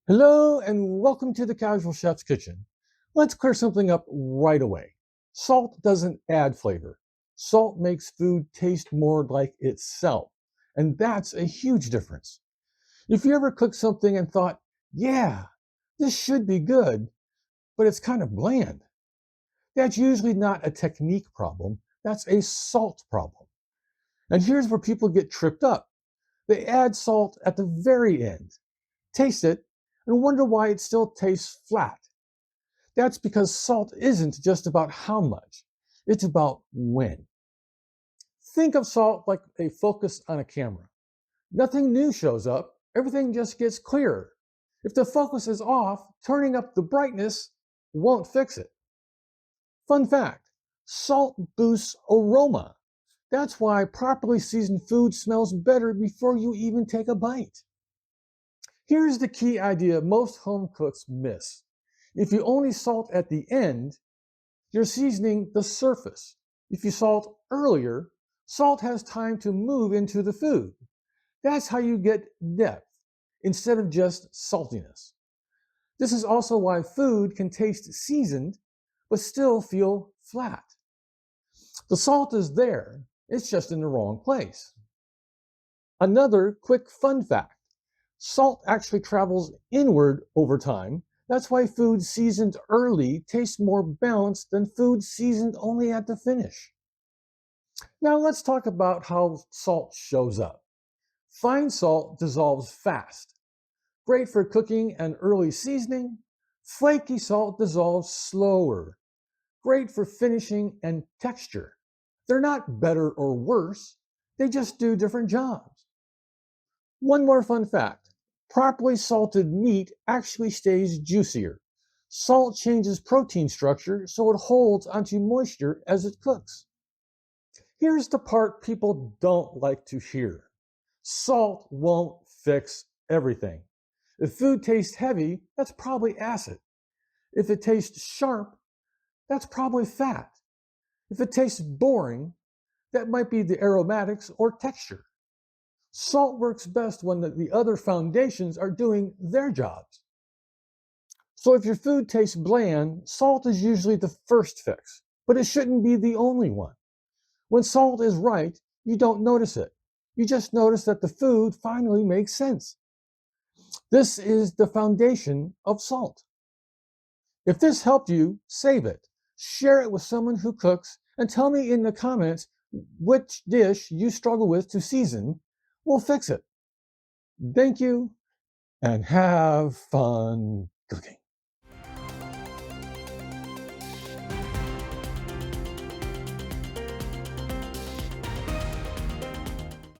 Hello and welcome to the Casual Chef's Kitchen. Let's clear something up right away. Salt doesn't add flavor. Salt makes food taste more like itself, and that's a huge difference. If you ever cooked something and thought, yeah, this should be good, but it's kind of bland, that's usually not a technique problem, that's a salt problem. And here's where people get tripped up. They add salt at the very end, taste it, and wonder why it still tastes flat. That's because salt isn't just about how much, it's about when. Think of salt like a focus on a camera. Nothing new shows up, everything just gets clearer. If the focus is off, turning up the brightness won't fix it. Fun fact, salt boosts aroma. That's why properly seasoned food smells better before you even take a bite. Here's the key idea most home cooks miss. If you only salt at the end, you're seasoning the surface. If you salt earlier, salt has time to move into the food. That's how you get depth instead of just saltiness. This is also why food can taste seasoned but still feel flat. The salt is there, it's just in the wrong place. Another quick fun fact. Salt actually travels inward over time. That's why food seasoned early tastes more balanced than food seasoned only at the finish. Now let's talk about how salt shows up. Fine salt dissolves fast. Great for cooking and early seasoning. Flaky salt dissolves slower. Great for finishing and texture. They're not better or worse, they just do different jobs. One more fun fact. Properly salted meat actually stays juicier. Salt changes protein structure so it holds onto moisture as it cooks. Here's the part people don't like to hear. Salt won't fix everything. If food tastes heavy, that's probably acid. If it tastes sharp, that's probably fat. If it tastes boring, that might be the aromatics or texture. Salt works best when the other foundations are doing their jobs. So if your food tastes bland, salt is usually the first fix, but it shouldn't be the only one. When salt is right, you don't notice it. You just notice that the food finally makes sense. This is the foundation of salt. If this helped you, save it. Share it with someone who cooks and tell me in the comments which dish you struggle with to season. We'll fix it. Thank you and have fun cooking.